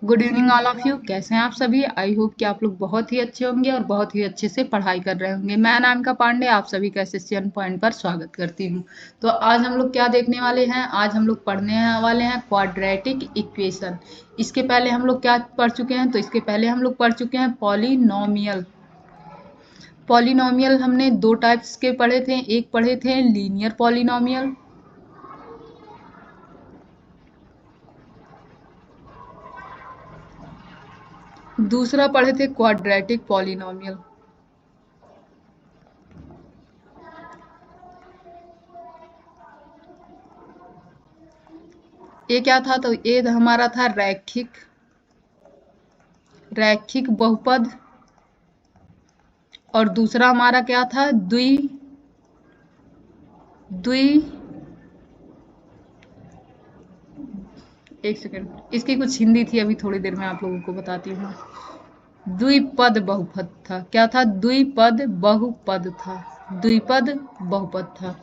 Good evening all of you. कैसे हैं आप सभी? आई होप कि आप लोग बहुत ही अच्छे होंगे और बहुत ही अच्छे से पढ़ाई कर रहे होंगे। मैं अनामिका पांडे आप सभी का एसएससी पॉइंट पर स्वागत करती हूं। तो आज हम लोग क्या देखने वाले हैं? आज हम लोग पढ़ने वाले हैं क्वाड्रेटिक इक्वेशन। इसके पहले हम लोग क्या पढ़ चुके हैं? तो इसके पहले हम लोग पढ़ चुके हैं पॉलिनोमियल। पॉलिनोमियल हमने दो टाइप्स के पढ़े थे। एक पढ़े थे लीनियर पॉलिनोमियल, दूसरा पढ़े थे क्वाड्रेटिक पॉलिनोमियल। ये क्या था? तो ये हमारा था रैखिक बहुपद, और दूसरा हमारा क्या था? द्वि एक सेकेंड, इसकी कुछ हिंदी थी, अभी थोड़ी देर में आप लोगों को बताती हूँ। द्विपद बहुपद था। क्या था? द्विपद बहुपद था। द्विपद बहुपद था।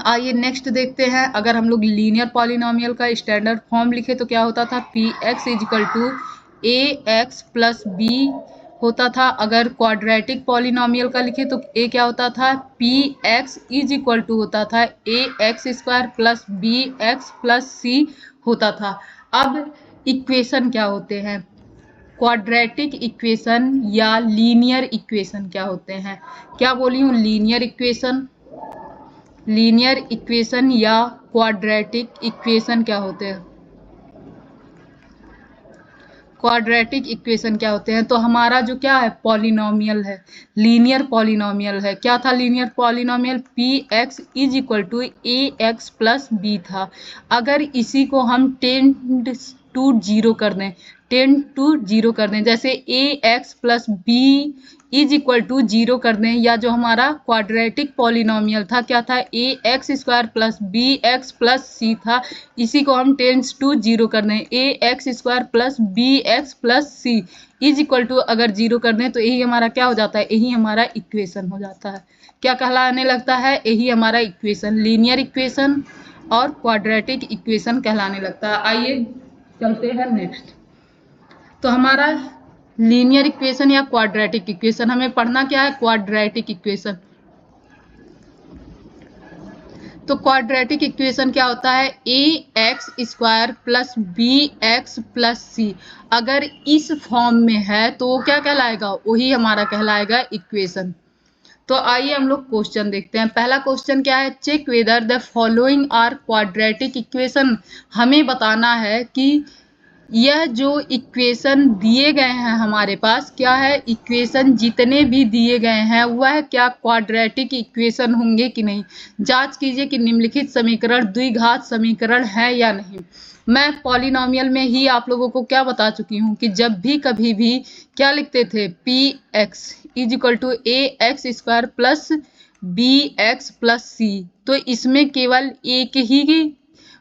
आइए नेक्स्ट देखते हैं। अगर हम लोग लीनियर पॉलिनोमियल का स्टैंडर्ड फॉर्म लिखे तो क्या होता था? P X equal to A X plus B होता था। अगर क्वाड्रेटिक पॉलिनोमियल का लिखे तो ए क्या होता था? P X is equal to होता था A X square plus B X plus C होता था। अब इक्वेशन क्या होते हैं? क्वाड्रेटिक इक्वेशन या लीनियर इक्वेशन क्या होते हैं? क्या बोली हूँ? लीनियर इक्वेशन, लीनियर इक्वेशन या क्वाड्रेटिक इक्वेशन क्या होते हैं? क्वाड्रेटिक इक्वेशन क्या होते हैं? तो हमारा जो क्या है? पॉलिनोमियल है, लीनियर पॉलिनोमियल है। क्या था linear polynomial? P X is equal to A X plus B था। अगर इसी को हम 10 टू 0 कर दें, 10 टू 0 कर दें, जैसे A X plus B is equal to 0 कर दें, या जो हमारा क्वाड्रेटिक पॉलिनोमियल था क्या था? A X square plus B X plus C था। इसी को हम 10 टू 0 कर दें, A X square plus B X plus C is equal to अगर 0 कर दें तो यही हमारा क्या हो जाता है? यही हमारा इक्वेशन हो जाता है। क्या कहलाने लगता है? यही हमारा इक्वेशन, लीनियर इक्वेशन और क्वाड्रेटिक इक्वेशन कहलाने लगता है। आइए चलते हैं नेक्स्ट। तो हमारा लीनियर इक्वेशन या क्वाड्रेटिक इक्वेशन, हमें पढ़ना क्या है? Quadratic equation. तो क्वाड्रेटिक इक्वेशन क्या होता है? A X square plus B X plus C अगर इस फॉर्म में है तो वो क्या कहलाएगा? वही हमारा कहलाएगा इक्वेशन। तो आइए हम लोग क्वेश्चन देखते हैं। पहला क्वेश्चन क्या है? Check whether the following are quadratic equation. हमें बताना है कि यह जो इक्वेशन दिए गए हैं हमारे पास, क्या है? इक्वेशन जितने भी दिए गए हैं वह क्या क्वाड्रेटिक इक्वेशन होंगे कि नहीं। जांच कीजिए कि निम्नलिखित समीकरण द्विघात समीकरण है या नहीं। मैं पॉलिनोमियल में ही आप लोगों को क्या बता चुकी हूँ कि जब भी कभी भी क्या लिखते थे? P X is equal to A X square plus B X plus C, तो इसमें केवल एक ही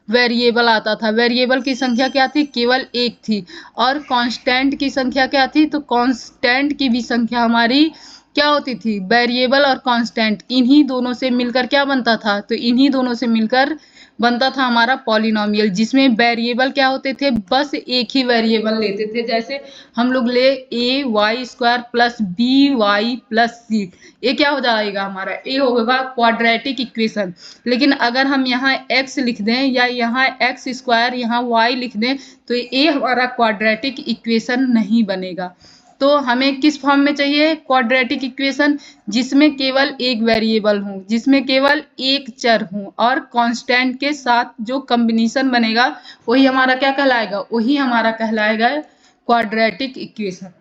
वेरिएबल आता था। वेरिएबल की संख्या क्या थी? केवल एक थी। और कांस्टेंट की संख्या क्या थी? तो कांस्टेंट की भी संख्या हमारी क्या होती थी? वेरिएबल और कांस्टेंट इन्हीं दोनों से मिलकर क्या बनता था? तो इन्हीं दोनों से मिलकर बनता था हमारा पॉलिनोमियल, जिसमें वेरिएबल क्या होते थे? बस एक ही वेरिएबल लेते थे। जैसे हम लोग ले A Y square plus B Y plus C, ये क्या हो जाएगा हमारा? ये होगा क्वाड्रेटिक इक्वेशन। लेकिन अगर हम यहाँ x लिख दें या यहाँ एक्स स्क्वायर यहाँ y लिख दें तो ये हमारा क्वाड्रेटिक इक्वेशन नहीं बनेगा। तो हमें किस फॉर्म में चाहिए क्वाड्रेटिक इक्वेशन? जिसमें केवल एक वेरिएबल हो, जिसमें केवल एक चर हो, और कांस्टेंट के साथ जो कॉम्बिनेशन बनेगा वही हमारा क्या कहलाएगा? वही हमारा कहलाएगा क्वाड्रेटिक इक्वेशन।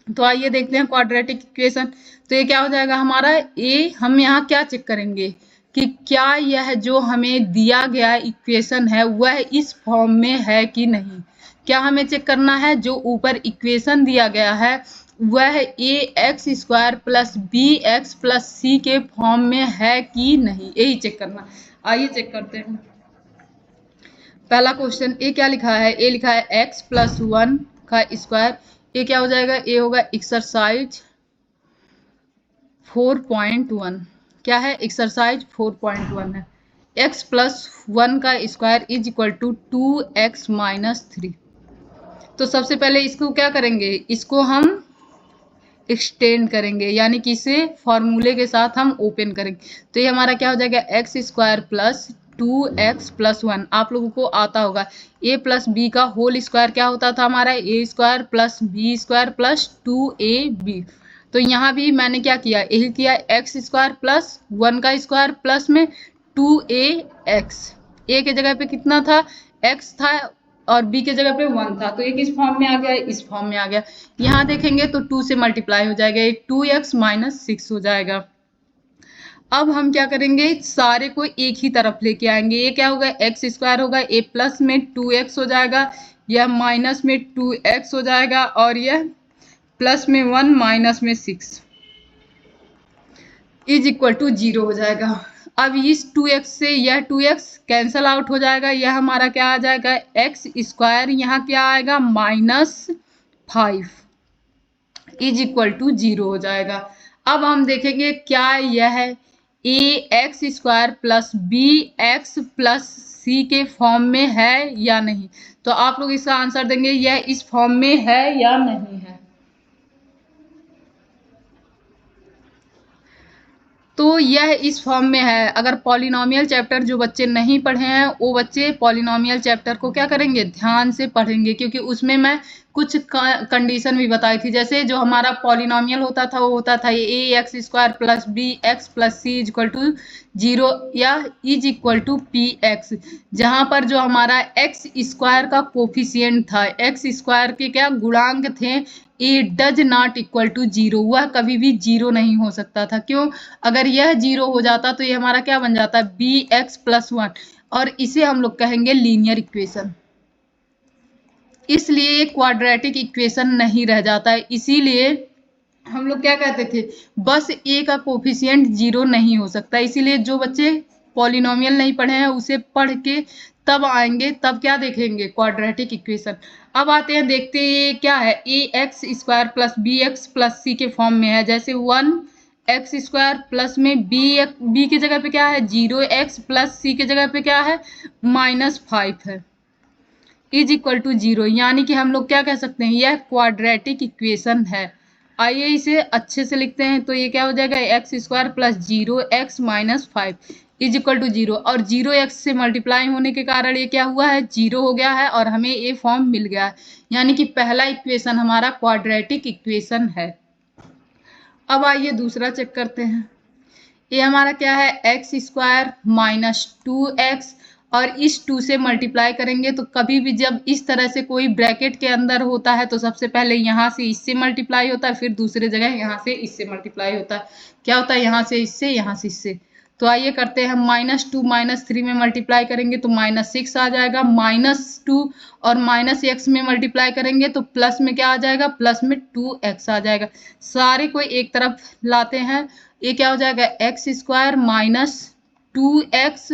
तो आइए देखते हैं क्वाड्रेटिक इक्वेशन। तो ये क्या हो जाएगा हमारा? ए हम यहाँ क्या चेक करेंगे कि क्या यह जो हमें दिया गया इक्वेशन है वह इस फॉर्म में है कि नहीं। क्या हमें चेक करना है? जो ऊपर इक्वेशन दिया गया है वह A X square plus B X plus C के फॉर्म में है कि नहीं, यही चेक करना। आइए चेक करते हैं। पहला क्वेश्चन ए क्या लिखा है? ए लिखा है एक्स प्लस 1 का स्क्वायर। ये क्या हो जाएगा? ये होगा एक्सरसाइज 4.1। क्या है? एक्सरसाइज 4.1 है। x प्लस 1 का square is equal to 2x minus 3। तो सबसे पहले इसको क्या करेंगे, इसको हम एक्सटेंड करेंगे, यानी कि इसे फॉर्मूले के साथ हम ओपन करेंगे। तो ये हमारा क्या हो जाएगा, X square plus 2x plus 1। आप लोगों को आता होगा a प्लस बी का होल स्क्वायर क्या होता था हमारा, A square plus B square plus 2ab। तो यहाँ भी मैंने क्या किया, यही किया, एक्स स्क्वायर प्लस 1 का स्क्वायर प्लस में 2ax। ए के जगह पे कितना था, x था, और b के जगह पे 1 था, तो ये किस फॉर्म में आ गया, इस फॉर्म में आ गया। यहाँ देखेंगे तो 2 से मल्टीप्लाई हो जाएगा, ये 2x माइनस 6 हो जाएगा। अब हम क्या करेंगे, सारे को एक ही तरफ लेके आएंगे। ये क्या होगा, एक्स स्क्वायर होगा, ए प्लस में 2x हो जाएगा, यह माइनस में 2x हो जाएगा, और यह प्लस में 1 माइनस में 6 इज इक्वल टू 0 हो जाएगा। अब इस 2x से यह 2x कैंसल आउट हो जाएगा, यह हमारा क्या आ जाएगा, एक्स स्क्वायर, यहाँ क्या आएगा -5 इज इक्वल टू 0 हो जाएगा। अब हम देखेंगे क्या यह A X square plus B X plus C के फॉर्म में है या नहीं। तो आप लोग इसका आंसर देंगे यह इस फॉर्म में है या नहीं है। तो यह इस फॉर्म में है। अगर पॉलिनोमियल चैप्टर जो बच्चे नहीं पढ़े हैं वो बच्चे पॉलिनोमियल चैप्टर को क्या करेंगे, ध्यान से पढ़ेंगे, क्योंकि उसमें मैं कुछ कंडीशन भी बताई थी। जैसे जो हमारा पॉलिनोमियल होता था वो होता था A X square plus B X plus C is equal to 0 या is equal to P X, जहाँ पर जो हमारा एक्स स्क्वायर का कोफिशिएंट था, एक्स स्क्वायर के क्या गुणांक थे, A does not equal to 0, वह कभी भी 0 नहीं हो सकता था। क्यों, अगर यह 0 हो जाता तो ये हमारा क्या बन जाता, बी एक्स प्लस 1, और इसे हम लोग कहेंगे लीनियर इक्वेशन। इसलिए क्वाड्रेटिक इक्वेशन नहीं रह जाता है। इसीलिए हम लोग क्या कहते थे, बस ए का कोफिशिएंट 0 नहीं हो सकता। इसीलिए जो बच्चे पॉलिनोमियल नहीं पढ़े हैं उसे पढ़ के तब आएंगे, तब क्या देखेंगे, क्वाड्रेटिक इक्वेशन। अब आते हैं, देखते हैं क्या है, A X square plus B X plus C के फॉर्म में है। जैसे 1 एक्स स्क्वायर प्लस में बी की जगह पे क्या है 0x प्लस सी की जगह पे क्या है -5 है इज इक्वल टू 0, यानी कि हम लोग क्या कह सकते हैं, यह क्वाड्रेटिक इक्वेशन है। आइए इसे अच्छे से लिखते हैं। तो ये क्या हो जाएगा, X square plus 0x minus 5 is equal to 0, और 0x से मल्टीप्लाई होने के कारण ये क्या हुआ है, 0 हो गया है, और हमें ये फॉर्म मिल गया है। यानी कि पहला इक्वेशन हमारा क्वाड्रेटिक इक्वेशन है। अब आइए दूसरा चेक करते हैं। ये हमारा क्या है, एक्स स्क्वायर माइनस 2x, और इस 2 से मल्टीप्लाई करेंगे। तो कभी भी जब इस तरह से कोई ब्रैकेट के अंदर होता है तो सबसे पहले यहाँ से इससे मल्टीप्लाई होता है, फिर दूसरे जगह यहाँ से इससे मल्टीप्लाई होता है। क्या होता है, यहाँ से इससे, यहाँ से इससे। तो आइए करते हैं, -2 -3 में मल्टीप्लाई करेंगे तो -6 आ जाएगा, -2 और -x में मल्टीप्लाई करेंगे तो प्लस में क्या आ जाएगा, प्लस में 2x आ जाएगा। सारे को एक तरफ लाते हैं, ये क्या हो जाएगा, एक्स स्क्वायर माइनस 2x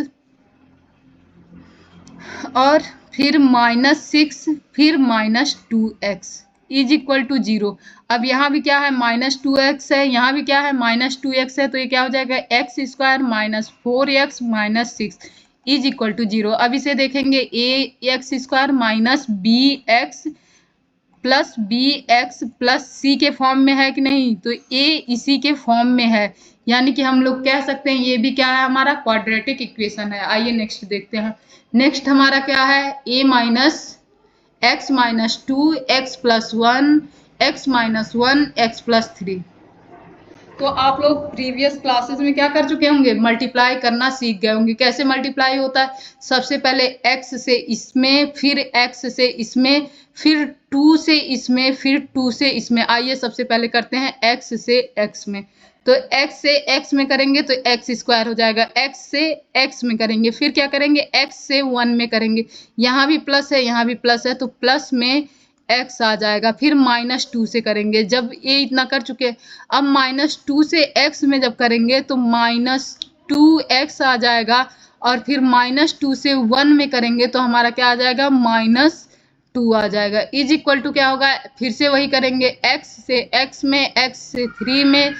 और फिर -6 फिर -2x इज इक्वल टू 0। अब यहाँ भी क्या है, -2x है, यहाँ भी क्या है, -2x है, तो ये क्या हो जाएगा, X square minus 4x minus 6 is equal to 0। अब इसे देखेंगे, A X square minus B X plus B X plus C के फॉर्म में है कि नहीं, तो ए इसी के फॉर्म में है, यानी कि हम लोग कह सकते हैं ये भी क्या है, हमारा क्वाड्रेटिक इक्वेशन है। आइए नेक्स्ट देखते हैं। नेक्स्ट हमारा क्या है, A minus X minus 2 X plus 1 X minus 1 X plus 3। तो आप लोग प्रीवियस क्लासेस में क्या कर चुके होंगे, मल्टीप्लाई करना सीख गए होंगे। कैसे मल्टीप्लाई होता है, सबसे पहले x से इसमें, फिर x से इसमें, फिर 2 से इसमें, फिर 2 से इसमें। आइए सबसे पहले करते हैं x से x में। तो x से x में करेंगे तो x स्क्वायर हो जाएगा, x से x में करेंगे, फिर क्या करेंगे, x से 1 में करेंगे, यहाँ भी प्लस है, यहाँ भी प्लस है, तो प्लस में x आ जाएगा, फिर -2 से करेंगे। जब ये इतना कर चुके, अब -2 से x में जब करेंगे तो -2x आ जाएगा, और फिर -2 से 1 में करेंगे तो हमारा क्या आ जाएगा, -2 आ जाएगा इज इक्वल टू क्या होगा, फिर से वही करेंगे, x से x में, x से 3 में,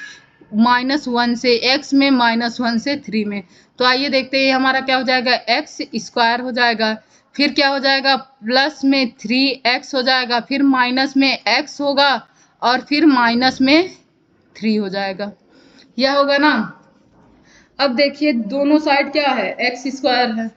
-1 से x में, -1 से 3 में। तो आइए देखते हैं हमारा क्या हो जाएगा, x स्क्वायर हो जाएगा, फिर क्या हो जाएगा, प्लस में 3x हो जाएगा, फिर माइनस में x होगा और फिर माइनस में 3 हो जाएगा। यह होगा ना। अब देखिए दोनों साइड क्या है, एक्स स्क्वायर है,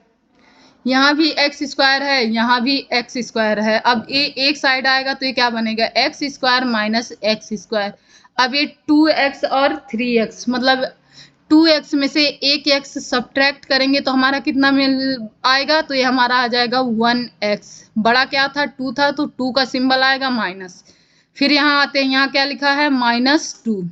यहाँ भी एक्स स्क्वायर है, यहाँ भी एक्स स्क्वायर है। अब ये एक साइड आएगा तो ये क्या बनेगा, x square minus x square. अब ये 2x और 3x, मतलब 2x में से एक x सब्ट्रैक्ट करेंगे तो हमारा कितना मिल आएगा, तो ये हमारा आ जाएगा 1x। बड़ा क्या था, 2 था, तो 2 का सिंबल आएगा माइनस। फिर यहाँ आते हैं, यहाँ क्या लिखा है, -2।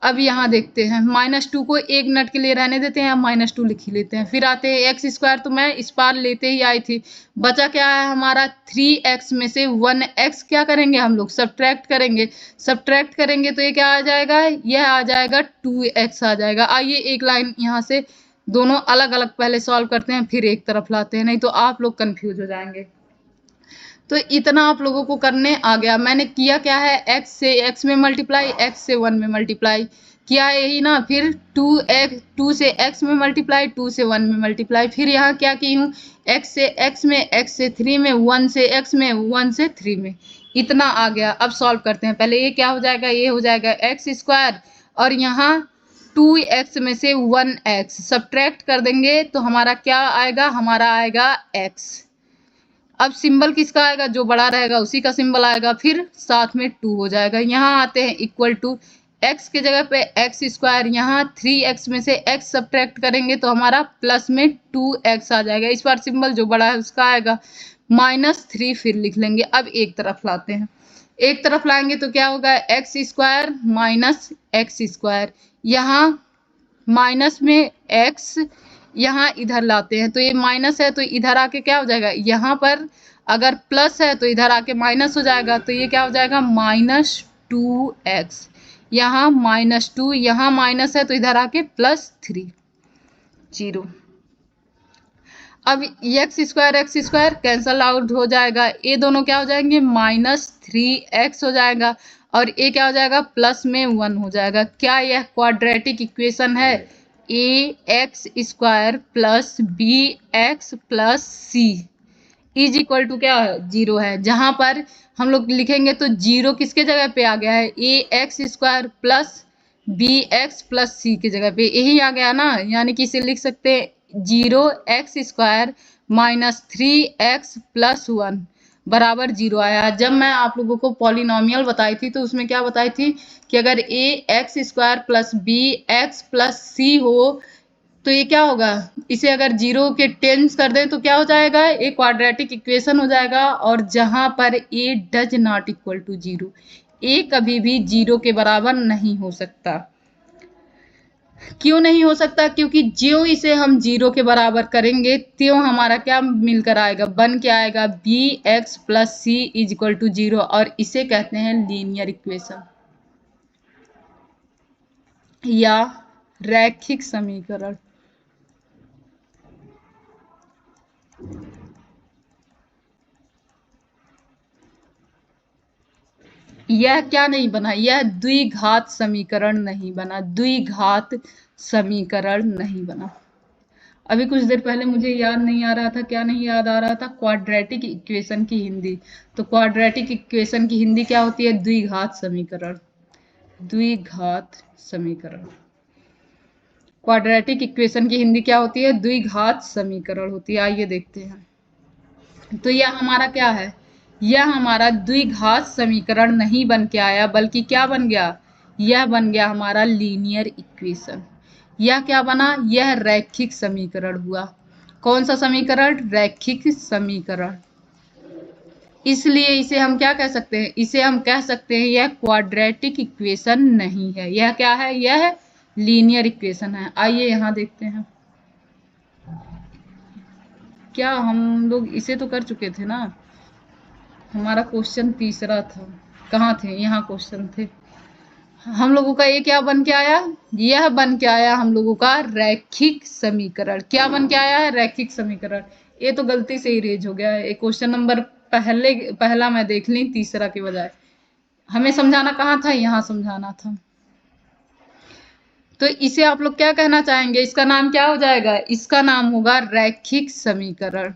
अब यहाँ देखते हैं, -2 को 1 मिनट के लिए रहने देते हैं, -2 लिख ही लेते हैं। फिर आते हैं एक्स स्क्वायर, तो मैं इस बार लेते ही आई थी। बचा क्या है हमारा, 3x में से 1x क्या करेंगे हम लोग, सब्ट्रैक्ट करेंगे। सब्ट्रैक्ट करेंगे तो ये क्या आ जाएगा, यह आ जाएगा 2x आ जाएगा। आइए एक लाइन यहाँ से दोनों अलग अलग पहले सॉल्व करते हैं, फिर एक तरफ लाते हैं, नहीं तो आप लोग कन्फ्यूज हो जाएंगे। तो इतना आप लोगों को करने आ गया। मैंने किया क्या है, x से x में मल्टीप्लाई, x से 1 में मल्टीप्लाई किया, यही ना। फिर 2 से x में मल्टीप्लाई, 2 से 1 में मल्टीप्लाई। फिर यहाँ क्या की हूँ, x से x में, x से 3 में, 1 से x में, 1 से 3 में। इतना आ गया। अब सॉल्व करते हैं। पहले ये क्या हो जाएगा, ये हो जाएगा एक्स स्क्वायर, और यहाँ 2x में से 1x सब्ट्रैक्ट कर देंगे तो हमारा क्या आएगा, हमारा आएगा x। अब सिंबल किसका आएगा, जो बड़ा रहेगा उसी का सिंबल आएगा। फिर साथ में 2 हो जाएगा। यहाँ आते हैं, इक्वल टू x की जगह पे एक्स स्क्वायर, यहाँ 3x में से x सब्ट्रैक्ट करेंगे तो हमारा प्लस में 2x आ जाएगा। इस बार सिंबल जो बड़ा है उसका आएगा, -3 फिर लिख लेंगे। अब एक तरफ लाते हैं, एक तरफ लाएंगे तो क्या होगा, x square minus x square, यहाँ माइनस में x, यहाँ इधर लाते हैं तो ये माइनस है तो इधर आके क्या हो जाएगा, यहाँ पर अगर प्लस है तो इधर आके माइनस हो जाएगा, तो ये क्या हो जाएगा, -2x। यहाँ -2, यहाँ माइनस है तो इधर आके +3, 0। अब एक्स स्क्वायर कैंसल आउट हो जाएगा, ये दोनों क्या हो जाएंगे, -3x हो जाएगा, और ये क्या हो जाएगा, प्लस में 1 हो जाएगा। क्या यह क्वाड्रेटिक इक्वेशन है, ax² plus bx plus c is equal to क्या है, 0 है। जहां पर हम लोग लिखेंगे तो 0 किसके जगह पे आ गया है, ax² plus bx plus c की जगह पे, यही आ गया ना। यानी कि इसे लिख सकते हैं 0x² माइनस 3x प्लस 1 बराबर 0 आया। जब मैं आप लोगों को पॉलिनोमियल बताई थी तो उसमें क्या बताई थी कि अगर ax² plus bx plus c हो तो ये क्या होगा, इसे अगर 0 के टेंस कर दें तो क्या हो जाएगा, एक क्वाड्रेटिक इक्वेशन हो जाएगा। और जहां पर a does not equal to 0, a कभी भी 0 के बराबर नहीं हो सकता। क्यों नहीं हो सकता, क्योंकि ज्यों इसे हम 0 के बराबर करेंगे त्यों हमारा क्या मिलकर आएगा, बन के आएगा bx plus c is equal to 0, और इसे कहते हैं लीनियर इक्वेशन या रैखिक समीकरण। यह क्या नहीं बना, यह द्विघात समीकरण नहीं बना, द्विघात समीकरण नहीं बना। अभी कुछ देर पहले मुझे याद नहीं आ रहा था, क्या नहीं याद आ रहा था, क्वाड्रेटिक इक्वेशन की हिंदी। तो क्वाड्रेटिक इक्वेशन की हिंदी क्या होती है, द्विघात समीकरण, द्विघात समीकरण। क्वाड्रेटिक इक्वेशन की हिंदी क्या होती है, द्विघात समीकरण होती है। आइए देखते हैं। तो यह हमारा क्या है, यह हमारा द्विघात समीकरण नहीं बन के आया, बल्कि क्या बन गया, यह बन गया हमारा लीनियर इक्वेशन। यह क्या बना, यह रैखिक समीकरण हुआ। कौन सा समीकरण, रैखिक समीकरण। इसलिए इसे हम क्या कह सकते हैं, इसे हम कह सकते हैं यह क्वाड्रेटिक इक्वेशन नहीं है, यह क्या है, यह लीनियर इक्वेशन है। आइए यहाँ देखते हैं, क्या हम लोग इसे तो कर चुके थे ना, हमारा क्वेश्चन तीसरा था, कहाँ थे, यहाँ क्वेश्चन थे। हम लोगों का ये क्या बन के आया, यह बन के आया हम लोगों का रैखिक समीकरण। क्या बन के आया है, रैखिक समीकरण। ये तो गलती से ही रेज हो गया है, क्वेश्चन नंबर पहला मैं देख ली, तीसरा के बजाय हमें समझाना कहाँ था, यहाँ समझाना था। तो इसे आप लोग क्या कहना चाहेंगे, इसका नाम क्या हो जाएगा, इसका नाम होगा रैखिक समीकरण।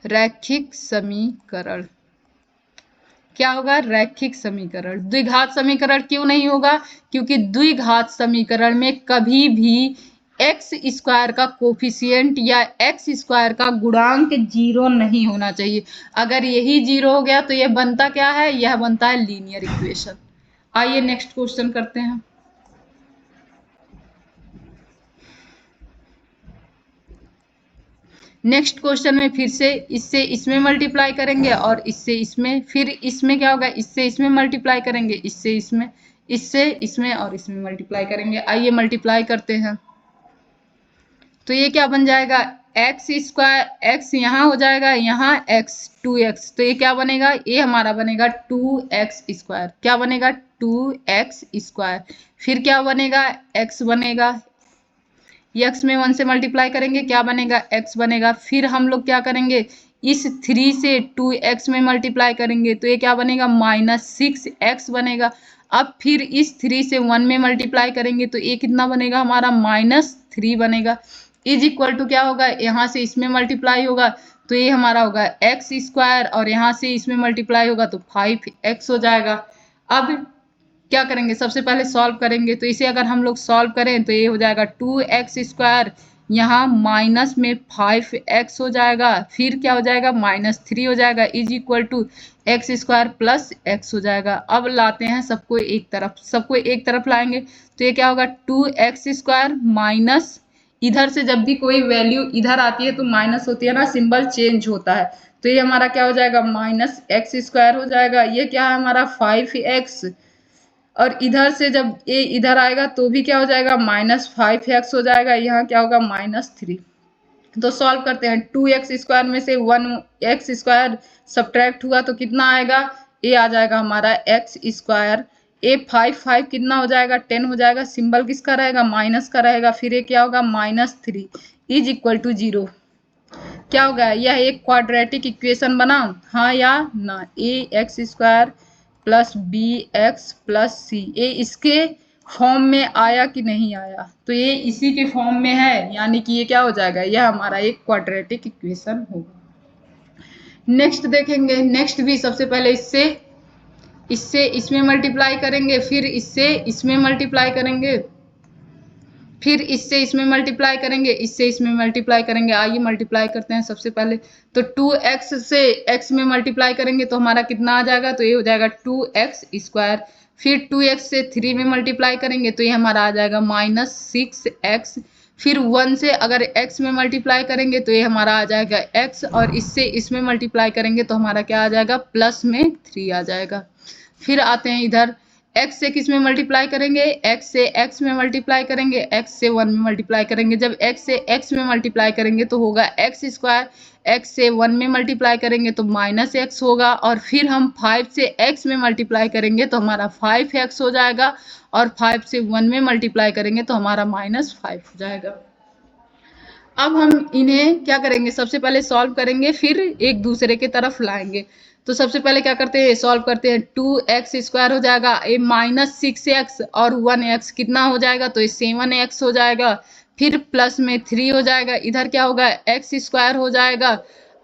रैखिक समीकरण। क्या होगा? रैखिक समीकरण। द्विघात समीकरण क्यों नहीं होगा? क्योंकि द्विघात समीकरण में कभी भी एक्स स्क्वायर का कोफिशिएंट या एक्स स्क्वायर का गुणांक 0 नहीं होना चाहिए। अगर यही 0 हो गया तो यह बनता क्या है? यह बनता है लीनियर इक्वेशन। आइए नेक्स्ट क्वेश्चन करते हैं। नेक्स्ट क्वेश्चन में फिर से इससे इसमें मल्टीप्लाई करेंगे और इससे इसमें, फिर इसमें क्या होगा? इससे इसमें मल्टीप्लाई करेंगे, इससे इसमें, इससे इसमें और इसमें मल्टीप्लाई करेंगे। आइए मल्टीप्लाई करते हैं। तो ये क्या बन जाएगा? एक्स स्क्वायर, एक्स यहाँ हो जाएगा, यहाँ एक्स, 2x। तो ये क्या बनेगा? ये हमारा बनेगा 2x स्क्वायर। क्या बनेगा? 2x square. फिर क्या बनेगा? x बनेगा, x में 1 से मल्टीप्लाई करेंगे, क्या बनेगा? x बनेगा। फिर हम लोग क्या करेंगे? इस 3 से 2x में मल्टीप्लाई करेंगे तो ये क्या बनेगा? -6x बनेगा। अब फिर इस 3 से 1 में मल्टीप्लाई करेंगे तो ये कितना बनेगा? हमारा -3 बनेगा। इज इक्वल टू क्या होगा? यहाँ से इसमें मल्टीप्लाई होगा तो ये हमारा होगा एक्स स्क्वायर और यहाँ से इसमें मल्टीप्लाई होगा तो 5x हो जाएगा। अब क्या करेंगे? सबसे पहले सॉल्व करेंगे। तो इसे अगर हम लोग सॉल्व करें तो ये हो जाएगा 2x स्क्वायर, यहाँ माइनस में 5x हो जाएगा, फिर क्या हो जाएगा? -3 हो जाएगा, is equal to x square plus x हो जाएगा। अब लाते हैं सबको एक तरफ, सबको एक तरफ लाएंगे तो ये क्या होगा? 2x स्क्वायर माइनस, इधर से जब भी कोई वैल्यू इधर आती है तो माइनस होती है ना, सिंबल चेंज होता है। तो ये हमारा क्या हो जाएगा? -x स्क्वायर हो जाएगा। ये क्या है हमारा? 5x। और इधर से जब ये इधर आएगा तो भी क्या हो जाएगा? -5x हो जाएगा। यहाँ क्या होगा? -3। तो सॉल्व करते हैं। 2x स्क्वायर में से 1x स्क्वायर सब्ट्रैक्ट हुआ तो कितना आएगा? ये आ जाएगा हमारा x स्क्वायर। ये 5 कितना हो जाएगा? 10 हो जाएगा। सिंबल किसका रहेगा? माइनस का रहेगा। फिर ये क्या होगा? -3 इज इक्वल टू 0। क्या होगा? यह एक क्वाड्रेटिक इक्वेशन बना, हाँ या ना? A X square plus B X plus C, ये इसके फॉर्म में आया कि नहीं आया? तो ये इसी के फॉर्म में है, यानी कि ये क्या हो जाएगा? यह हमारा एक क्वाड्रेटिक इक्वेशन होगा। नेक्स्ट देखेंगे। नेक्स्ट भी सबसे पहले इससे इसमें मल्टीप्लाई करेंगे, फिर इससे इसमें मल्टीप्लाई करेंगे, फिर इससे इसमें मल्टीप्लाई करेंगे, इससे इसमें मल्टीप्लाई करेंगे। आइए मल्टीप्लाई करते हैं सबसे पहले। तो 2x से x में मल्टीप्लाई करेंगे तो हमारा कितना आ जाएगा? तो ये हो जाएगा 2x स्क्वायर। फिर 2x से 3 में मल्टीप्लाई करेंगे तो ये हमारा आ जाएगा -6x। फिर 1 से अगर x में मल्टीप्लाई करेंगे तो ये हमारा आ जाएगा x, और इससे इसमें मल्टीप्लाई करेंगे तो हमारा क्या आ जाएगा? +3 आ जाएगा। फिर आते हैं इधर, x से किस में मल्टीप्लाई करेंगे? x से x में मल्टीप्लाई करेंगे, x से 1 में मल्टीप्लाई करेंगे। जब x से x में मल्टीप्लाई करेंगे तो होगा x स्क्वायर, x से 1 में मल्टीप्लाई करेंगे तो -x होगा, और फिर हम 5 से x में मल्टीप्लाई करेंगे तो हमारा 5x हो जाएगा, और 5 से 1 में मल्टीप्लाई करेंगे तो हमारा -5 हो जाएगा। अब हम इन्हें क्या करेंगे? सबसे पहले सॉल्व करेंगे, फिर एक दूसरे के तरफ लाएंगे। तो सबसे पहले क्या करते हैं? सॉल्व करते हैं। 2x स्क्वायर हो जाएगा, ये -6x और 1x कितना हो जाएगा? तो ये 7x हो जाएगा। फिर प्लस में 3 हो जाएगा, इधर क्या होगा? x स्क्वायर हो जाएगा।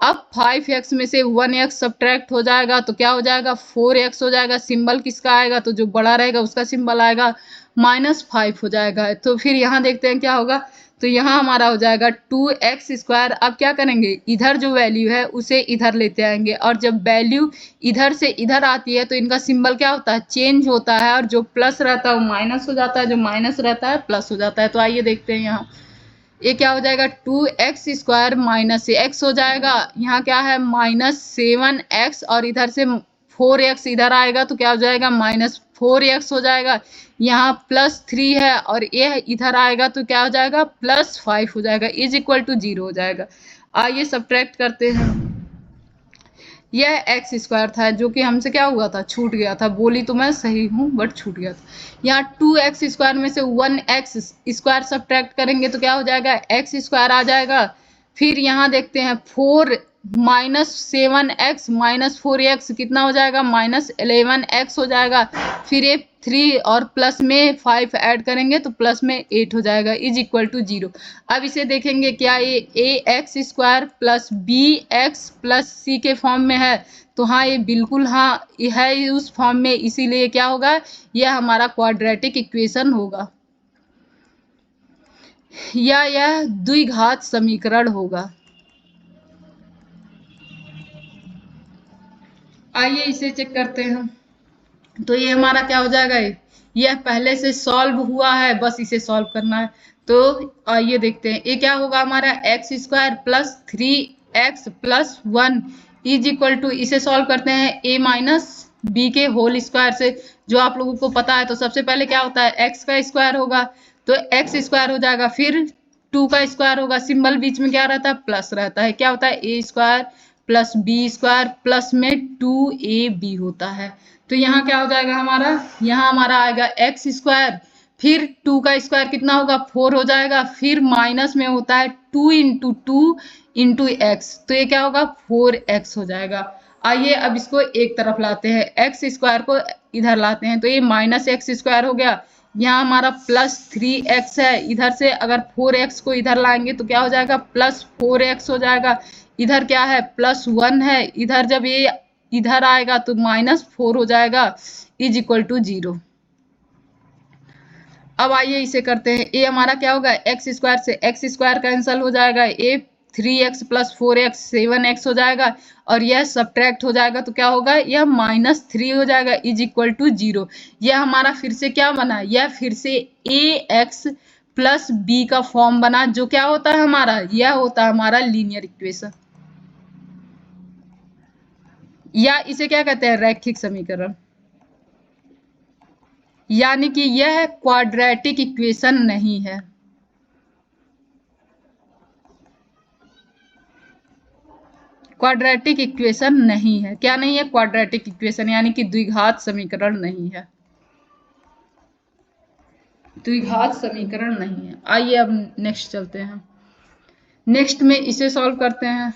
अब 5x में से 1x सब्ट्रैक्ट हो जाएगा तो क्या हो जाएगा? 4x हो जाएगा। सिंबल किसका आएगा? तो जो बड़ा रहेगा उसका सिंबल आएगा, -5 हो जाएगा। तो फिर यहाँ देखते हैं क्या होगा। तो यहाँ हमारा हो जाएगा 2x स्क्वायर। अब क्या करेंगे? इधर जो वैल्यू है उसे इधर लेते आएंगे, और जब वैल्यू इधर से इधर आती है तो इनका सिंबल क्या होता है? चेंज होता है, और जो प्लस रहता है वो माइनस हो जाता है, जो माइनस रहता है प्लस हो जाता है। तो आइए देखते हैं यहाँ ये क्या हो जाएगा? 2x स्क्वायर -x हो जाएगा। यहाँ क्या है? -7x, और इधर से 4x इधर आएगा तो क्या हो जाएगा? -4x हो जाएगा। यहाँ +3 है और ये इधर आएगा तो क्या हो जाएगा? +5 हो जाएगा, इज इक्वल टू 0 हो जाएगा। आइए सब्ट्रैक्ट करते हैं। यह एक्स स्क्वायर था जो कि हमसे क्या हुआ था? छूट गया था। बोली तो मैं सही हूँ बट छूट गया था। यहाँ 2x स्क्वायर में से 1x स्क्वायर सब्ट्रैक्ट करेंगे तो क्या हो जाएगा? x स्क्वायर आ जाएगा। फिर यहाँ देखते हैं 4 -7x -4x कितना हो जाएगा? -11x हो जाएगा। फिर ये 3 और प्लस में 5 ऐड करेंगे तो प्लस में 8 हो जाएगा इज इक्वल टू 0। अब इसे देखेंगे क्या ये A X square plus B X plus C के फॉर्म में है, तो हाँ ये बिल्कुल हाँ ये है उस फॉर्म में, इसीलिए क्या होगा, यह हमारा क्वाड्रेटिक इक्वेशन होगा या यह द्विघात समीकरण होगा। आइए इसे चेक करते हैं। तो ये हमारा क्या हो जाएगा, यह पहले से सॉल्व हुआ है, बस इसे सॉल्व करना है। तो आइए देखते हैं ये क्या होगा हमारा x square plus 3x plus 1 is equal to, इसे सॉल्व करते हैं a माइनस बी के होल स्क्वायर से, जो आप लोगों को पता है। तो सबसे पहले क्या होता है x का स्क्वायर होगा तो एक्स स्क्वायर हो जाएगा, फिर 2 का स्क्वायर होगा, सिंबल बीच में क्या रहता है प्लस रहता है, क्या होता है a square plus B square plus में 2ab होता है। तो यहाँ क्या हो जाएगा हमारा, यहाँ हमारा आएगा एक्स स्क्वायर, फिर 2 का स्क्वायर कितना होगा 4 हो जाएगा, फिर माइनस में होता है 2 इंटू 2 इंटू एक्स, तो ये क्या होगा 4x हो जाएगा। आइए अब इसको एक तरफ लाते हैं, एक्स स्क्वायर को इधर लाते हैं, तो ये माइनस एक्स स्क्वायर हो गया, यहाँ हमारा प्लस 3x है, इधर से अगर 4x को इधर लाएंगे तो क्या हो जाएगा प्लस 4x हो जाएगा, इधर क्या है प्लस 1 है, इधर जब ये इधर आएगा तो -4 हो जाएगा इज इक्वल टू 0। अब आइए इसे करते हैं, ए हमारा क्या होगा एक्स स्क्वायर से एक्स स्क्वायर कैंसिल हो जाएगा, ए 3x प्लस 4x 7x हो जाएगा, और यह सब्ट्रैक्ट हो जाएगा तो क्या होगा यह -3 हो जाएगा इज इक्वल टू 0। यह हमारा फिर से क्या बना, यह फिर से ax प्लस बी का फॉर्म बना, जो क्या होता है हमारा, यह होता है हमारा लीनियर इक्वेशन, या इसे क्या कहते हैं रैखिक समीकरण, यानी कि यह क्वाड्रेटिक इक्वेशन नहीं है। क्वाड्रेटिक इक्वेशन नहीं है, क्या नहीं है क्वाड्रेटिक इक्वेशन, यानी कि द्विघात समीकरण नहीं है, द्विघात समीकरण नहीं है। आइए अब नेक्स्ट चलते हैं, नेक्स्ट में इसे सॉल्व करते हैं।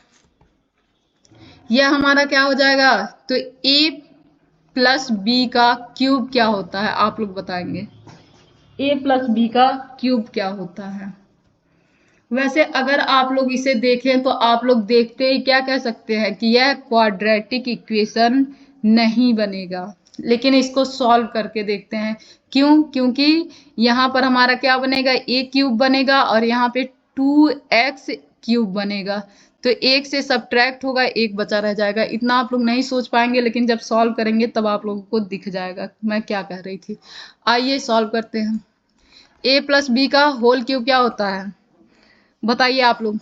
यह हमारा क्या हो जाएगा, तो a प्लस बी का क्यूब क्या होता है, आप लोग बताएंगे a प्लस बी का क्यूब क्या होता है। वैसे अगर आप लोग इसे देखें तो आप लोग देखते ही क्या कह सकते हैं कि यह क्वाड्रेटिक इक्वेशन नहीं बनेगा, लेकिन इसको सॉल्व करके देखते हैं। क्यों, क्योंकि यहाँ पर हमारा क्या बनेगा a क्यूब बनेगा और यहाँ पे 2x क्यूब बनेगा, तो एक से सब्ट्रैक्ट होगा, एक बचा रह जाएगा। इतना आप लोग नहीं सोच पाएंगे, लेकिन जब सॉल्व करेंगे तब आप लोगों को दिख जाएगा मैं क्या कह रही थी। आइए सॉल्व करते हैं। a प्लस बी का होल क्यूब क्या होता है, बताइए आप लोग,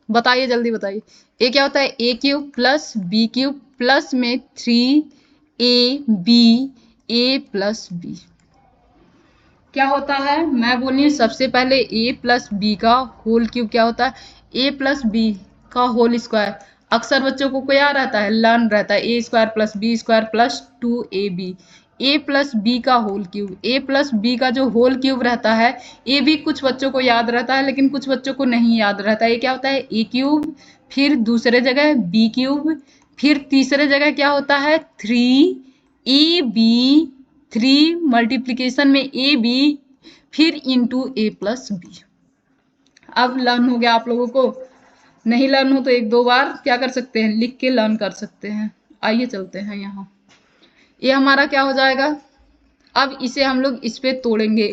बताइए जल्दी बताइए। ए क्या होता है A cube plus B cube plus में 3ab a प्लस बी क्या होता है, मैं बोली सबसे पहले a प्लस बी का होल क्यूब क्या होता है, a प्लस बी का होल स्क्वायर। अक्सर बच्चों को क्या रहता है लर्न रहता है A square plus B square plus 2ab, a plus B का whole cube, a plus B का जो होल क्यूब रहता है, ए भी कुछ बच्चों को याद रहता है लेकिन कुछ बच्चों को नहीं याद रहता है। ये क्या होता है a क्यूब, फिर दूसरे जगह b क्यूब, फिर तीसरे जगह क्या होता है 3ab, 3 मल्टीप्लीकेशन में ए बी, फिर इंटू ए प्लस बी। अब लर्न हो गया आप लोगों को, नहीं लर्न हो तो एक दो बार क्या कर सकते हैं लिख के लर्न कर सकते हैं। आइए चलते हैं यहाँ, ये हमारा क्या हो जाएगा, अब इसे हम लोग इस पे तोड़ेंगे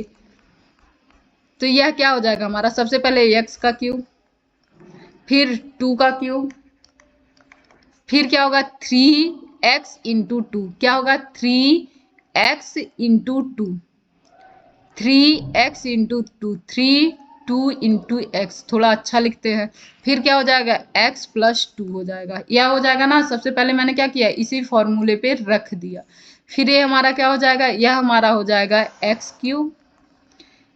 तो यह क्या हो जाएगा हमारा, सबसे पहले x का क्यूब, फिर 2 का क्यूब, फिर क्या होगा 3x इंटू 2, क्या होगा 3x into 2, 3x into 2, 2 into x, थोड़ा अच्छा लिखते हैं। फिर क्या हो जाएगा x प्लस 2 हो जाएगा, यह हो जाएगा ना, सबसे पहले मैंने क्या किया इसी फॉर्मूले पे रख दिया। फिर ये हमारा क्या हो जाएगा, यह हमारा हो जाएगा x क्यूब,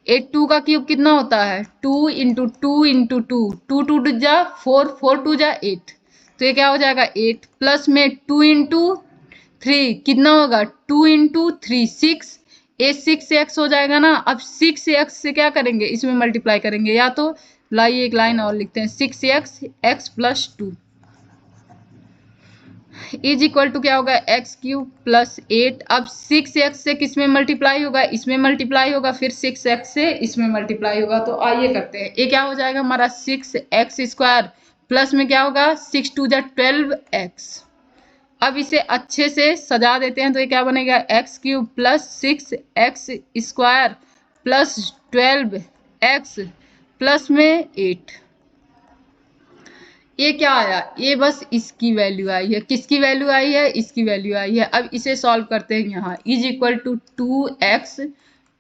2 का क्यूब कितना होता है 2 इंटू 2 इंटू 2, 2 2 जा 4, 4 2 जा 8, तो ये क्या हो जाएगा 8 प्लस में 2 इंटू 3 कितना होगा 2 इंटू 3 6, ये 6x हो जाएगा ना। अब 6x से क्या करेंगे इसमें मल्टीप्लाई करेंगे, या तो लाइए एक लाइन और लिखते हैं 6x x plus 2, is equal to क्या होगा एक्स क्यूब प्लस 8। अब 6x से किस में मल्टीप्लाई होगा, इसमें मल्टीप्लाई होगा, फिर 6x से इसमें मल्टीप्लाई होगा। तो आइए करते हैं, ये क्या हो जाएगा हमारा 6x स्क्वायर प्लस में क्या होगा 6 2 जा 12x। अब इसे अच्छे से सजा देते हैं तो ये क्या बनेगा x cube plus 6x square plus 12x plus में 8। ये क्या आया, ये बस इसकी वैल्यू आई है। किसकी वैल्यू आई है, इसकी वैल्यू आई है। अब इसे सॉल्व करते हैं, यहाँ is equal to 2x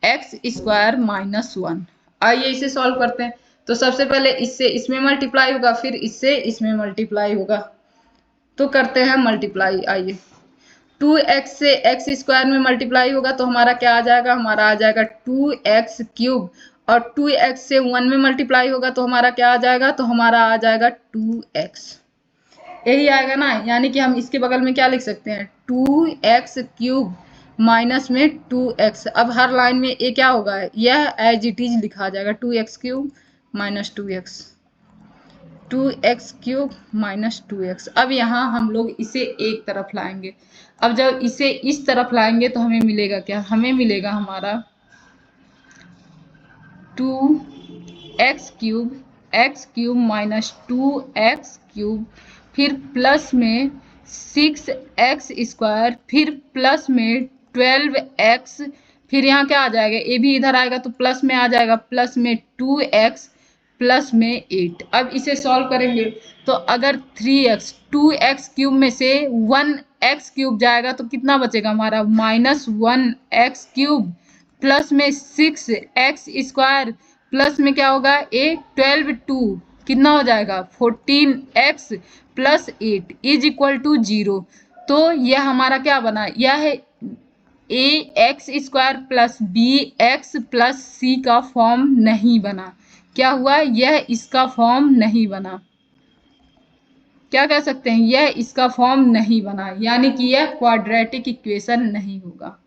x square minus 1। आइए इसे सॉल्व करते हैं। तो सबसे पहले इससे इसमें मल्टीप्लाई होगा, फिर इससे इसमें मल्टीप्लाई होगा। तो करते हैं मल्टीप्लाई। आइए 2x से एक्स स्क्वायर में मल्टीप्लाई होगा तो हमारा क्या आ जाएगा, हमारा आ जाएगा 2x क्यूब। और 2x से 1 में मल्टीप्लाई होगा तो हमारा क्या आ जाएगा, तो हमारा आ जाएगा 2x। यही आएगा ना, यानी कि हम इसके बगल में क्या लिख सकते हैं 2x क्यूब माइनस में 2x। अब हर लाइन में ये क्या होगा, यह एज इट इज लिखा जाएगा 2x cube minus 2x, 2x cube minus 2x। अब यहाँ हम लोग इसे एक तरफ लाएंगे। अब जब इसे इस तरफ लाएंगे तो हमें मिलेगा क्या, हमें मिलेगा हमारा 2x cube minus 2x cube, फिर प्लस में 6x स्क्वायर, फिर प्लस में 12x, फिर यहाँ क्या आ जाएगा, ये भी इधर आएगा तो प्लस में आ जाएगा, प्लस में 2x प्लस में 8। अब इसे सॉल्व करेंगे तो अगर 3x 2x क्यूब में से 1x क्यूब जाएगा तो कितना बचेगा हमारा माइनस 1x क्यूब प्लस में 6x स्क्वायर प्लस में क्या होगा ए 12 2 कितना हो जाएगा 14x plus 8 is equal to 0। तो यह हमारा क्या बना, यह है A X square plus B X plus C का फॉर्म नहीं बना। क्या हुआ, यह इसका फॉर्म नहीं बना। क्या कह सकते हैं, यह इसका फॉर्म नहीं बना, यानी कि यह क्वाड्रेटिक इक्वेशन नहीं होगा,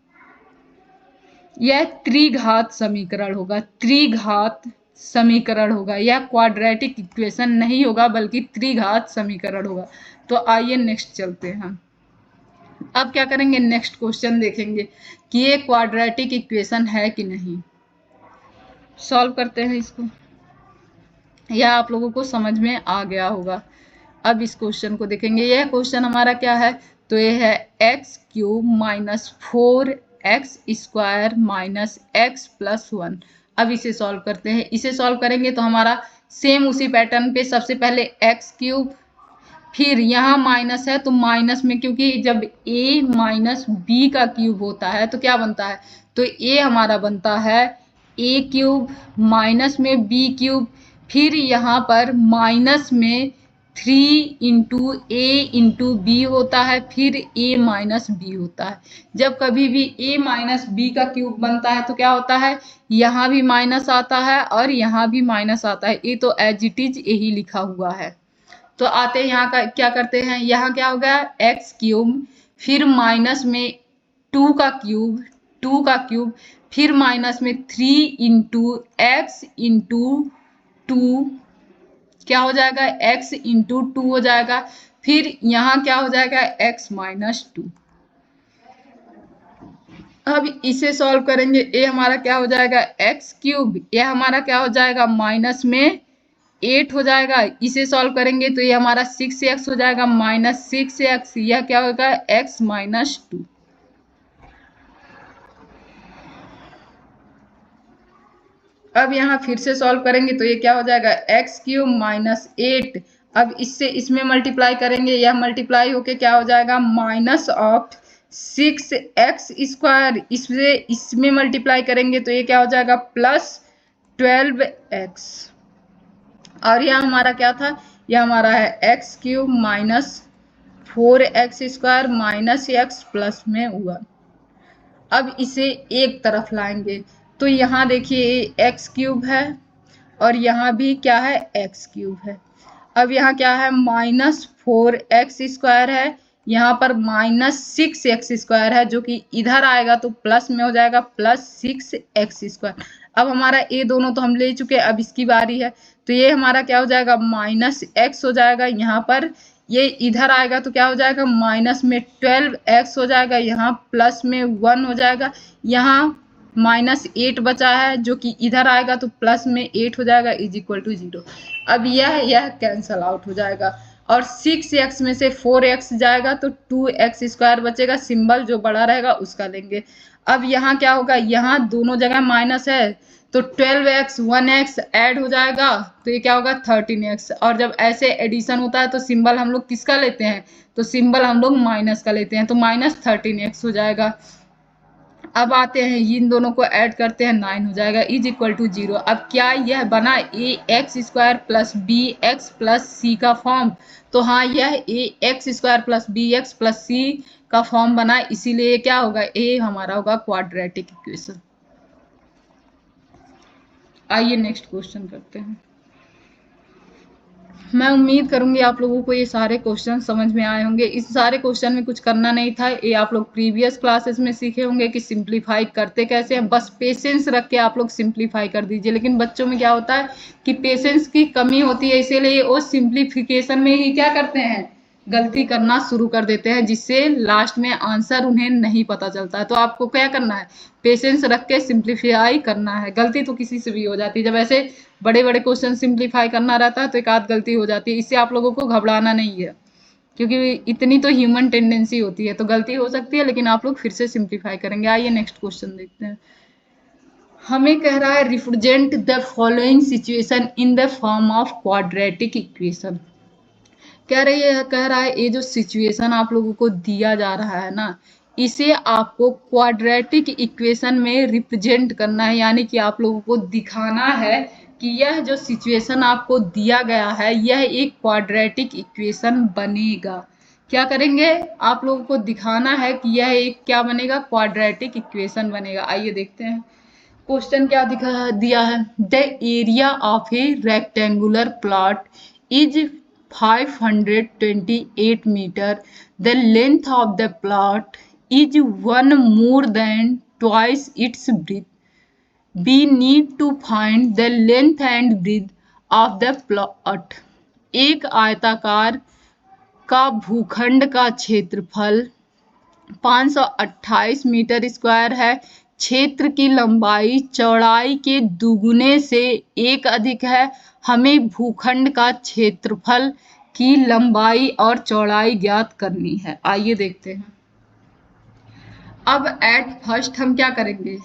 यह त्रिघात समीकरण होगा। त्रिघात समीकरण होगा, यह क्वाड्रेटिक इक्वेशन नहीं होगा बल्कि त्रिघात समीकरण होगा। तो आइए नेक्स्ट चलते हैं। अब क्या करेंगे, नेक्स्ट क्वेश्चन देखेंगे कि ये क्वाड्रेटिक इक्वेशन है कि नहीं। सॉल्व करते हैं इसको, यह आप लोगों को समझ में आ गया होगा। अब इस क्वेश्चन को देखेंगे। यह क्वेश्चन हमारा क्या है, तो यह है x cube minus 4x square minus x plus 1। अब इसे सॉल्व करते हैं। इसे सॉल्व करेंगे तो हमारा सेम उसी पैटर्न पे सबसे पहले एक्स क्यूब, फिर यहाँ माइनस है तो माइनस में, क्योंकि जब a माइनस बी का क्यूब होता है तो क्या बनता है, तो a हमारा बनता है a क्यूब माइनस में b क्यूब, फिर यहाँ पर माइनस में 3 इंटू ए इंटू बी होता है, फिर a माइनस बी होता है। जब कभी भी a माइनस बी का क्यूब बनता है तो क्या होता है, यहाँ भी माइनस आता है और यहाँ भी माइनस आता है। ये तो एज इट इज यही लिखा हुआ है। तो आते हैं यहाँ का क्या करते हैं, यहाँ क्या होगा एक्स क्यूब, फिर माइनस में 2 का क्यूब, फिर माइनस में 3 इंटू एक्स इंटू 2, क्या हो जाएगा x इंटू 2 हो जाएगा, फिर यहाँ क्या हो जाएगा x माइनस 2। अब इसे सॉल्व करेंगे, ये हमारा क्या हो जाएगा एक्स क्यूब, यह हमारा क्या हो जाएगा माइनस में 8 हो जाएगा। इसे सॉल्व करेंगे तो ये हमारा 6x हो जाएगा माइनस 6x, यह क्या होगा x माइनस 2। अब यहाँ फिर से सॉल्व करेंगे तो ये क्या हो जाएगा एक्स क्यूब माइनस 8। अब इससे इसमें मल्टीप्लाई करेंगे, यह मल्टीप्लाई होके क्या हो जाएगा माइनस ऑफ 6x स्क्वायर, इससे इसमें मल्टीप्लाई करेंगे तो ये क्या हो जाएगा प्लस 12x। और यह हमारा क्या था, यह हमारा है x cube minus 4x square minus x plus में हुआ। अब इसे एक तरफ लाएंगे तो यहाँ देखिए एक्स क्यूब है और यहाँ भी क्या है एक्स क्यूब है। अब यहाँ क्या है माइनस 4x स्क्वायर है, यहाँ पर माइनस 6x स्क्वायर है, जो कि इधर आएगा तो प्लस में हो जाएगा प्लस 6x स्क्वायर। अब हमारा ये दोनों तो हम ले चुके हैं, अब इसकी बारी है तो ये हमारा क्या हो जाएगा माइनस x हो जाएगा, यहाँ पर ये इधर आएगा तो क्या हो जाएगा, माइनस में 12x हो जाएगा, यहाँ प्लस में 1 हो जाएगा, यहाँ -8 बचा है जो कि इधर आएगा तो प्लस में 8 हो जाएगा इज इक्वल टू 0। अब यह कैंसल आउट हो जाएगा और 6x में से 4x जाएगा तो 2x स्क्वायर बचेगा, सिंबल जो बड़ा रहेगा उसका लेंगे। अब यहाँ क्या होगा, यहाँ दोनों जगह माइनस है तो 12x 1x ऐड हो जाएगा तो ये क्या होगा 13x। और जब ऐसे एडिशन होता है तो सिंबल हम लोग किसका लेते हैं, तो सिंबल हम लोग माइनस का लेते हैं, तो -13x हो जाएगा। अब आते हैं इन दोनों को ऐड करते हैं 9 हो जाएगा इज इक्वल टू 0। अब क्या यह बना ax² plus bx plus c का फॉर्म, तो हाँ यह ax² plus bx plus c का फॉर्म बना, इसीलिए क्या होगा, a हमारा होगा क्वाड्रेटिक इक्वेशन। आइए नेक्स्ट क्वेश्चन करते हैं। मैं उम्मीद करूंगी आप लोगों को ये सारे क्वेश्चन समझ में आए होंगे। इस सारे क्वेश्चन में कुछ करना नहीं था, ये आप लोग प्रीवियस क्लासेस में सीखे होंगे कि सिंप्लीफाई करते कैसे हैं। बस पेशेंस रख के आप लोग सिंप्लीफाई कर दीजिए। लेकिन बच्चों में क्या होता है कि पेशेंस की कमी होती है, इसीलिए वो सिंप्लीफिकेशन में ही क्या करते हैं, गलती करना शुरू कर देते हैं, जिससे लास्ट में आंसर उन्हें नहीं पता चलता है। तो आपको क्या करना है, पेशेंस रख के सिंप्लीफाई करना है। गलती तो किसी से भी हो जाती है, जब ऐसे बड़े बड़े क्वेश्चन सिंप्लीफाई करना रहता है तो एक आध गलती हो जाती है। इससे आप लोगों को घबराना नहीं है, क्योंकि इतनी तो ह्यूमन टेंडेंसी होती है, तो गलती हो सकती है लेकिन आप लोग फिर से सिंप्लीफाई करेंगे। आइए नेक्स्ट क्वेश्चन देखते हैं। हमें कह रहा है represent the following situation in the form of quadratic equation. कह रहा है ये जो सिचुएशन आप लोगों को दिया जा रहा है ना, इसे आपको क्वाड्रेटिक इक्वेशन में रिप्रेजेंट करना है, यानी कि आप लोगों को दिखाना है कि यह जो सिचुएशन आपको दिया गया है यह एक क्वाड्रेटिक इक्वेशन बनेगा। क्या करेंगे, आप लोगों को दिखाना है कि यह एक क्या बनेगा, क्वाड्रेटिक इक्वेशन बनेगा। आइए देखते हैं क्वेश्चन क्या दिया है। The area of A rectangular plot is 528 meter. The length of the plot is one more than twice its breadth. We need to find the length and breadth of the plot. एक आयताकार का भूखंड का क्षेत्रफल 528 metre square है। क्षेत्र की लंबाई चौड़ाई के दुगुने से एक अधिक है। हमें भूखंड का क्षेत्रफल की लंबाई और चौड़ाई ज्ञात करनी है। आइए देखते हैं। अब एट फर्स्ट हम क्या करेंगे,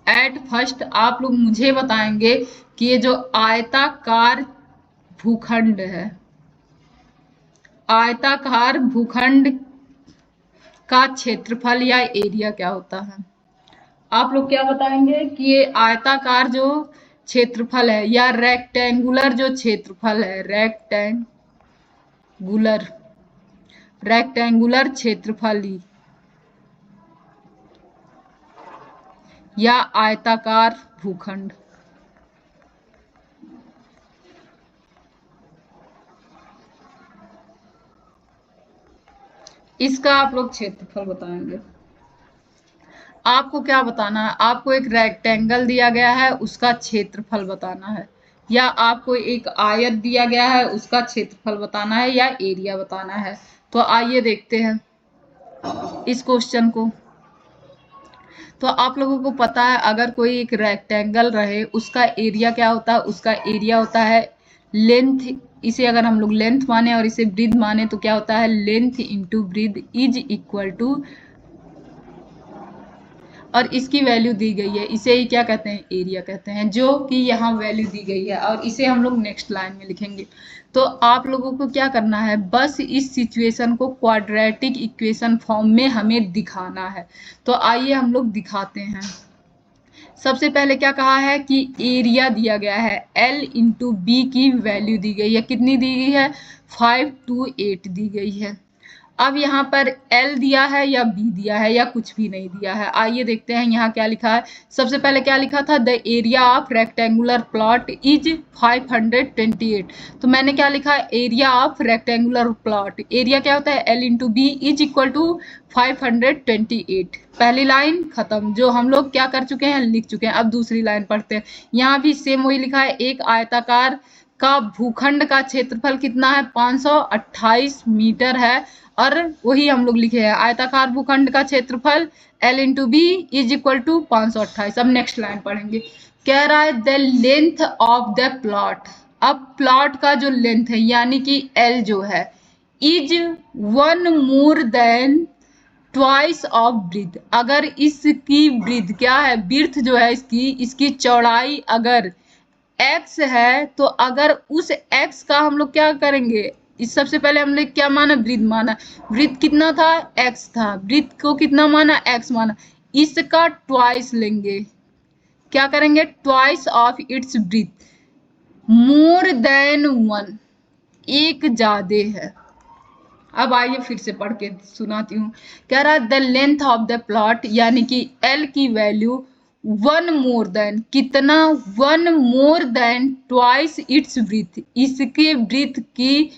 एट फर्स्ट आप लोग मुझे बताएंगे कि ये जो आयताकार भूखंड है, आयताकार भूखंड का क्षेत्रफल या एरिया क्या होता है। आप लोग क्या बताएंगे कि ये आयताकार जो क्षेत्रफल है या रेक्टेंगुलर जो क्षेत्रफल है, रेक्टेंगुलर क्षेत्रफल या आयताकार भूखंड, इसका आप लोग क्षेत्रफल बताएंगे। आपको क्या बताना है, आपको एक रेक्टेंगल दिया गया है उसका क्षेत्रफल बताना है, या आपको एक आयत दिया गया है उसका क्षेत्रफल बताना है, या एरिया बताना है। तो आइए देखते हैं इस क्वेश्चन को। तो आप लोगों को पता है अगर कोई एक रेक्टेंगल रहे उसका एरिया क्या होता है, उसका एरिया होता है लेंथ। इसे अगर हम लोग लेंथ माने और इसे ब्रीथ माने तो क्या होता है, length into breadth is equal to, और इसकी वैल्यू दी गई है, इसे ही क्या कहते हैं, एरिया कहते हैं, जो कि यहाँ वैल्यू दी गई है और इसे हम लोग नेक्स्ट लाइन में लिखेंगे। तो आप लोगों को क्या करना है, बस इस सिचुएशन को क्वाड्रेटिक इक्वेशन फॉर्म में हमें दिखाना है। तो आइए हम लोग दिखाते हैं। सबसे पहले क्या कहा है कि एरिया दिया गया है, L इंटू बी की वैल्यू दी गई है, कितनी दी गई है, 528 दी गई है। अब यहाँ पर L दिया है या B दिया है या कुछ भी नहीं दिया है। आइए देखते हैं यहाँ क्या लिखा है। सबसे पहले क्या लिखा था, the area of rectangular plot is 528। तो मैंने क्या लिखा, area of rectangular plot, area क्या होता है, L into b is equal to 528। पहली लाइन खत्म, जो हम लोग क्या कर चुके हैं, लिख चुके हैं। अब दूसरी लाइन पढ़ते हैं। यहाँ भी सेम वही लिखा है, एक आयताकार का भूखंड का क्षेत्रफल कितना है? 528 मीटर है। और वही हम लोग लिखे हैं, आयताकार भूखंड का क्षेत्रफल L into b is equal to 528। अब नेक्स्ट लाइन पढ़ेंगे। कह रहा है the length of the plot. अब प्लॉट का जो लेंथ है यानी कि L जो है is 1 more than twice of breadth. अगर इसकी ब्रीथ क्या है, ब्रीथ जो है इसकी चौड़ाई अगर x है, तो अगर उस x का हम लोग क्या करेंगे, इस सबसे पहले हम लोग क्या माना, ब्रीथ माना। ब्रीथ कितना था? x था। ब्रीथ को कितना माना? x माना। इसका ट्वाइस लेंगे, क्या करेंगे? Twice of its breadth, more than 1, एक ज्यादा है। अब आइए फिर से पढ़ के सुनाती हूँ। कह रहा है the length of the plot यानी कि L की वैल्यू 1 मोर देन, कितना? 1 more than twice its breadth, इसके ब्रीथ की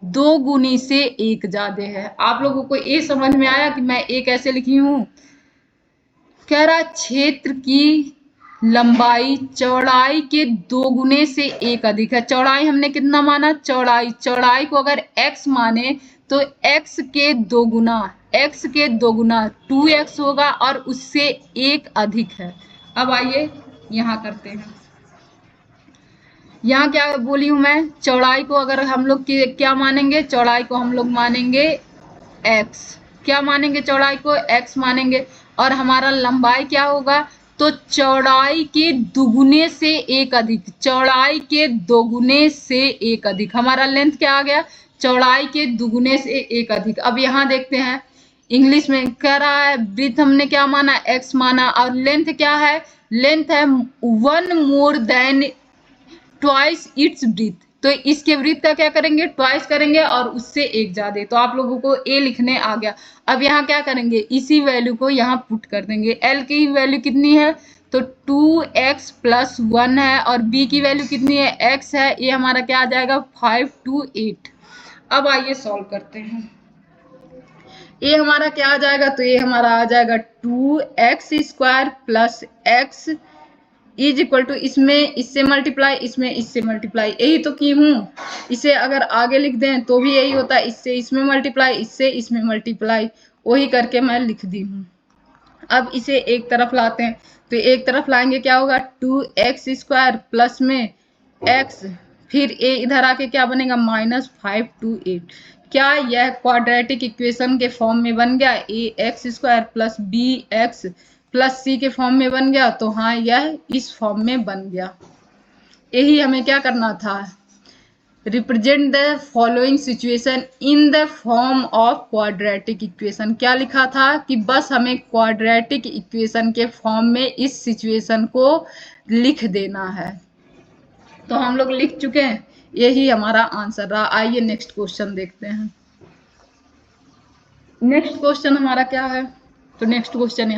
2 गुनी से एक ज्यादा है। आप लोगों को ये समझ में आया कि मैं एक ऐसे लिखी हूँ? कह रहा क्षेत्र की लंबाई चौड़ाई के 2 गुने से एक अधिक है। चौड़ाई हमने कितना माना? चौड़ाई को अगर x माने तो x के 2 गुना, x के 2 गुना 2x होगा और उससे एक अधिक है। अब आइए यहाँ करते हैं। यहाँ क्या बोली हूँ मैं? चौड़ाई को अगर हम लोग क्या मानेंगे? चौड़ाई को हम लोग मानेंगे x। क्या मानेंगे? चौड़ाई को x मानेंगे। और हमारा लंबाई क्या होगा? तो चौड़ाई के दुगुने से एक अधिक, चौड़ाई के दोगुने से एक अधिक। हमारा लेंथ क्या आ गया? चौड़ाई के दुगुने से एक अधिक। अब यहाँ देखते हैं इंग्लिश में कह रहा है ब्रीथ हमने क्या माना? x माना। और लेंथ क्या है? लेंथ है 1 more than twice its breadth. तो इसके ब्रीथ का क्या करेंगे? ट्वाइस करेंगे और उससे एक ज्यादा। तो आप लोगों को ए लिखने आ गया। अब यहाँ क्या करेंगे? इसी वैल्यू को यहाँ पुट कर देंगे। L की वैल्यू कितनी है? तो 2x प्लस 1 है। और B की वैल्यू कितनी है? x है। ये हमारा क्या आ जाएगा? 5 to 8। अब आइए सॉल्व करते हैं। ये हमारा क्या आ जाएगा? तो ये हमारा आ जाएगा 2x square plus x is equal to, इसमें इससे मल्टीप्लाई, इसमें इससे मल्टीप्लाई, यही तो की हूँ। इसे अगर आगे लिख दें तो भी यही होता है, इससे इसमें मल्टीप्लाई, इससे इसमें मल्टीप्लाई, वही करके मैं लिख दी हूँ। अब इसे एक तरफ लाते हैं, तो एक तरफ लाएंगे क्या होगा? 2x स्क्वायर प्लस में x, फिर a इधर आके क्या बनेगा? -5 to 8। क्या यह क्वाड्रेटिक इक्वेशन के फॉर्म में बन गया? ax square plus bx plus c के फॉर्म में बन गया? तो हाँ, यह इस फॉर्म में बन गया। यही हमें क्या करना था? Represent the following situation in the form of quadratic equation. क्या लिखा था? कि बस हमें क्वाड्रेटिक इक्वेशन के फॉर्म में इस सिचुएशन को लिख देना है। तो हम लोग लिख चुके हैं, यही हमारा आंसर रहा। आइए नेक्स्ट क्वेश्चन देखते हैं। नेक्स्ट क्वेश्चन हमारा क्या है? तो नेक्स्ट क्वेश्चन